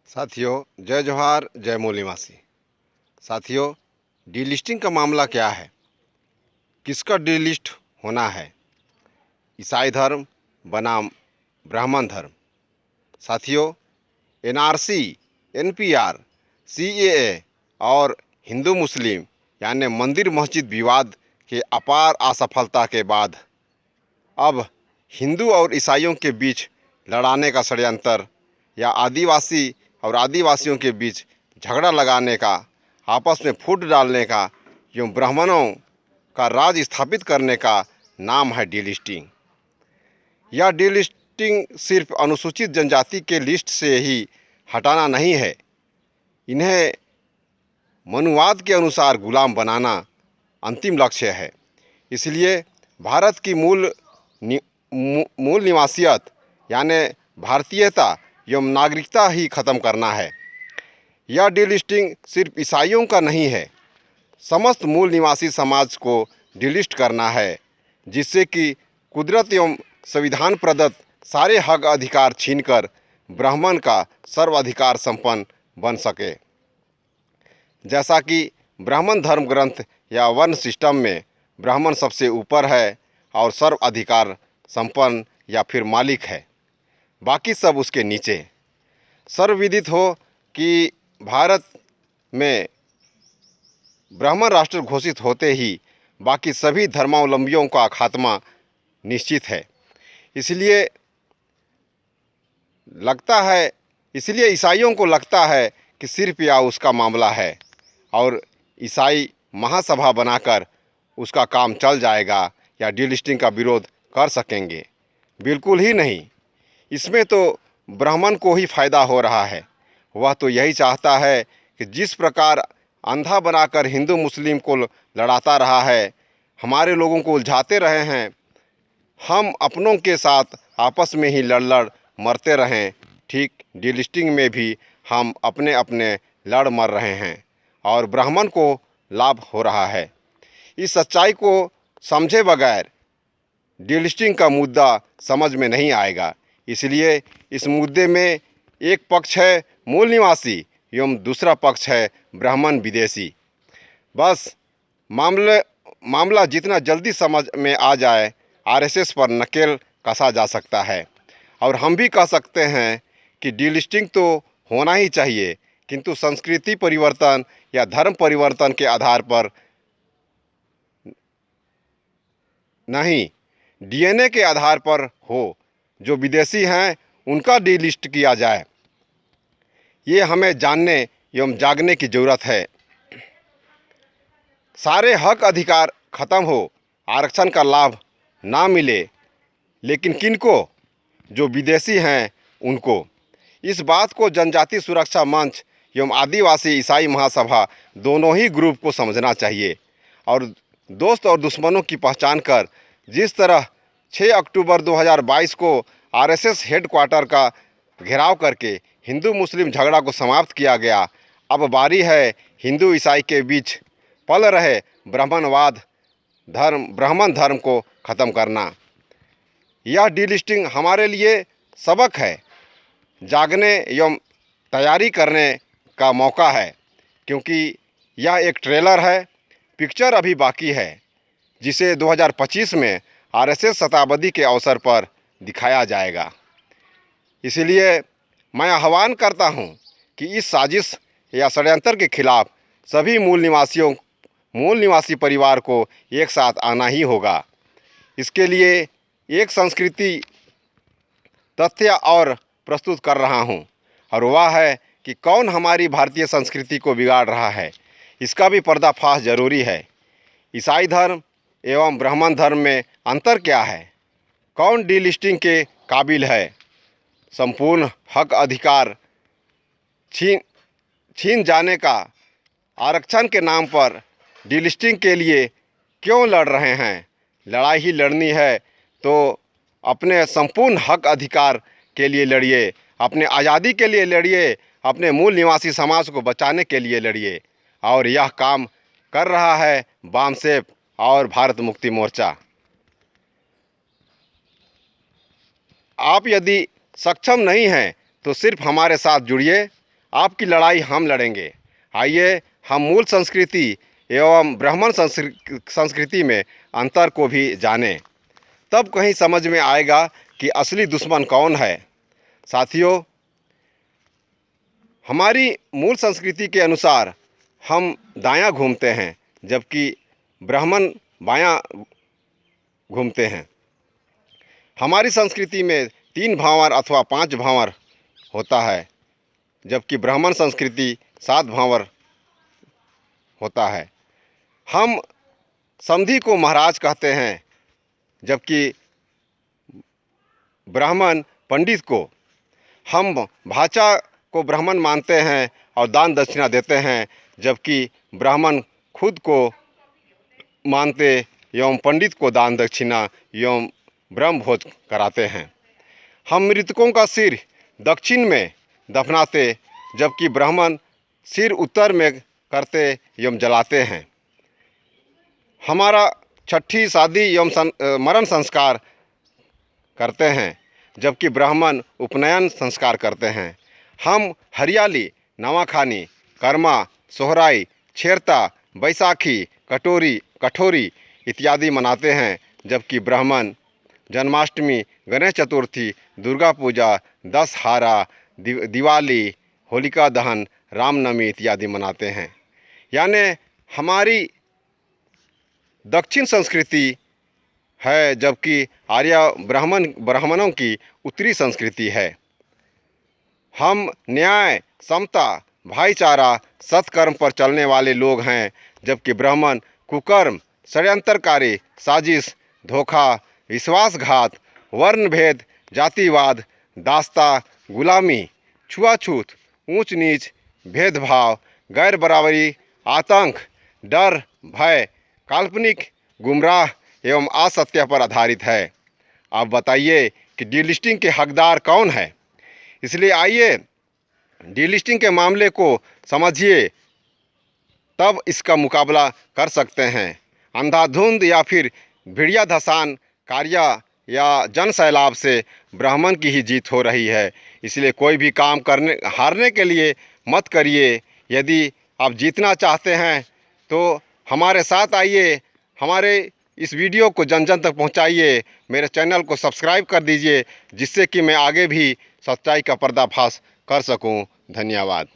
साथियों, जय जोहार, जय मूल निवासी। साथियों, डीलिस्टिंग का मामला क्या है? किसका डीलिस्ट होना है? ईसाई धर्म बनाम ब्राह्मण धर्म। साथियों, एनआरसी, एनपीआर, सीएए और हिंदू मुस्लिम यानी मंदिर मस्जिद विवाद के अपार असफलता के बाद अब हिंदू और ईसाइयों के बीच लड़ाने का षड्यंत्र या आदिवासी और आदिवासियों के बीच झगड़ा लगाने का, आपस में फूट डालने का, यूँ ब्राह्मणों का राज स्थापित करने का नाम है डीलिस्टिंग। यह डीलिस्टिंग सिर्फ अनुसूचित जनजाति के लिस्ट से ही हटाना नहीं है, इन्हें मनुवाद के अनुसार गुलाम बनाना अंतिम लक्ष्य है। इसलिए भारत की मूल निवासियत यानी भारतीयता एवं नागरिकता ही खत्म करना है। यह डीलिस्टिंग सिर्फ ईसाइयों का नहीं है, समस्त मूल निवासी समाज को डीलिस्ट करना है, जिससे कि कुदरत एवं संविधान प्रदत्त सारे हक अधिकार छीनकर ब्राह्मण का सर्वाधिकार संपन्न बन सके। जैसा कि ब्राह्मण धर्म ग्रंथ या वर्ण सिस्टम में ब्राह्मण सबसे ऊपर है और सर्व अधिकार संपन्न या फिर मालिक है, बाकी सब उसके नीचे। सर्वविदित हो कि भारत में ब्राह्मण राष्ट्र घोषित होते ही बाकी सभी धर्मावलंबियों का खात्मा निश्चित है। इसलिए ईसाइयों को लगता है कि सिर्फ यह उसका मामला है और ईसाई महासभा बनाकर उसका काम चल जाएगा या डीलिस्टिंग का विरोध कर सकेंगे। बिल्कुल ही नहीं, इसमें तो ब्राह्मण को ही फायदा हो रहा है। वह तो यही चाहता है कि जिस प्रकार अंधा बनाकर हिंदू मुस्लिम को लड़ाता रहा है, हमारे लोगों को उलझाते रहे हैं, हम अपनों के साथ आपस में ही लड़ मरते रहें, ठीक डीलिस्टिंग में भी हम अपने अपने लड़ मर रहे हैं और ब्राह्मण को लाभ हो रहा है। इस सच्चाई को समझे बगैर डीलिस्टिंग का मुद्दा समझ में नहीं आएगा। इसलिए इस मुद्दे में एक पक्ष है मूल निवासी एवं दूसरा पक्ष है ब्राह्मण विदेशी। बस मामला जितना जल्दी समझ में आ जाए, आरएसएस पर नकेल कसा जा सकता है और हम भी कह सकते हैं कि डीलिस्टिंग तो होना ही चाहिए, किंतु संस्कृति परिवर्तन या धर्म परिवर्तन के आधार पर नहीं, डीएनए के आधार पर हो। जो विदेशी हैं उनका डीलिस्ट किया जाए। ये हमें जानने एवं जागने की ज़रूरत है। सारे हक अधिकार खत्म हो, आरक्षण का लाभ ना मिले, लेकिन किनको? जो विदेशी हैं उनको। इस बात को जनजाति सुरक्षा मंच एवं आदिवासी ईसाई महासभा दोनों ही ग्रुप को समझना चाहिए और दोस्त और दुश्मनों की पहचान कर जिस तरह 6 अक्टूबर 2022 को आरएसएस हेडक्वार्टर का घेराव करके हिंदू मुस्लिम झगड़ा को समाप्त किया गया, अब बारी है हिंदू ईसाई के बीच पल रहे ब्राह्मण धर्म को ख़त्म करना। यह डीलिस्टिंग हमारे लिए सबक है, जागने एवं तैयारी करने का मौका है, क्योंकि यह एक ट्रेलर है, पिक्चर अभी बाकी है, जिसे 2025 में आरएसएस शताब्दी के अवसर पर दिखाया जाएगा। इसलिए मैं आह्वान करता हूं कि इस साजिश या षड्यंत्र के खिलाफ सभी मूल निवासी परिवार को एक साथ आना ही होगा। इसके लिए एक संस्कृति तथ्य और प्रस्तुत कर रहा हूं, और वह है कि कौन हमारी भारतीय संस्कृति को बिगाड़ रहा है। इसका भी पर्दाफाश जरूरी है। ईसाई धर्म एवं ब्राह्मण धर्म में अंतर क्या है? कौन डीलिस्टिंग के काबिल है? संपूर्ण हक अधिकार छीन जाने का आरक्षण के नाम पर डीलिस्टिंग के लिए क्यों लड़ रहे हैं? लड़ाई ही लड़नी है तो अपने संपूर्ण हक अधिकार के लिए लड़िए, अपने आज़ादी के लिए लड़िए, अपने मूल निवासी समाज को बचाने के लिए लड़िए। और यह काम कर रहा है बामसेफ और भारत मुक्ति मोर्चा। आप यदि सक्षम नहीं हैं तो सिर्फ हमारे साथ जुड़िए आपकी लड़ाई हम लड़ेंगे। आइए हम मूल संस्कृति एवं ब्राह्मण संस्कृति में अंतर को भी जानें, तब कहीं समझ में आएगा कि असली दुश्मन कौन है। साथियों, हमारी मूल संस्कृति के अनुसार हम दायां घूमते हैं, जबकि ब्राह्मण बायां घूमते हैं। हमारी संस्कृति में 3 भांवर अथवा 5 भांवर होता है, जबकि ब्राह्मण संस्कृति 7 भांवर होता है। हम समधी को महाराज कहते हैं, जबकि ब्राह्मण पंडित को। हम भाचा को ब्राह्मण मानते हैं और दान दक्षिणा देते हैं, जबकि ब्राह्मण खुद को मानते एवं पंडित को दान दक्षिणा एवं ब्रह्म भोज कराते हैं। हम मृतकों का सिर दक्षिण में दफनाते, जबकि ब्राह्मण सिर उत्तर में करते एवं जलाते हैं। हमारा छठी शादी एवं मरण संस्कार करते हैं, जबकि ब्राह्मण उपनयन संस्कार करते हैं। हम हरियाली, नवाखानी, कर्मा, सोहराई, छेरता, बैसाखी, कठोरी इत्यादि मनाते हैं, जबकि ब्राह्मण जन्माष्टमी, गणेश चतुर्थी, दुर्गा पूजा, दशहरा, दिवाली, होलिका दहन, रामनवमी इत्यादि मनाते हैं। यानी हमारी दक्षिण संस्कृति है, जबकि आर्य ब्राह्मणों की उत्तरी संस्कृति है। हम न्याय, समता, भाईचारा, सत्कर्म पर चलने वाले लोग हैं, जबकि ब्राह्मण कुकर्म, षड्यंत्रकारी, साजिश, धोखा, विश्वासघात, वर्णभेद, जातिवाद, दास्ता, गुलामी, छुआछूत, ऊंच नीच, भेदभाव, गैर बराबरी, आतंक, डर, भय, काल्पनिक, गुमराह एवं असत्य पर आधारित है। अब बताइए कि डीलिस्टिंग के हकदार कौन है? इसलिए आइए डीलिस्टिंग के मामले को समझिए, तब इसका मुकाबला कर सकते हैं। अंधाधुंध या फिर भिड़िया धसान कार्य या जन सैलाब से ब्राह्मण की ही जीत हो रही है। इसलिए कोई भी काम हारने के लिए मत करिए। यदि आप जीतना चाहते हैं तो हमारे साथ आइए, हमारे इस वीडियो को जन जन तक पहुंचाइए, मेरे चैनल को सब्सक्राइब कर दीजिए, जिससे कि मैं आगे भी सच्चाई का पर्दाफाश कर सकूं। धन्यवाद।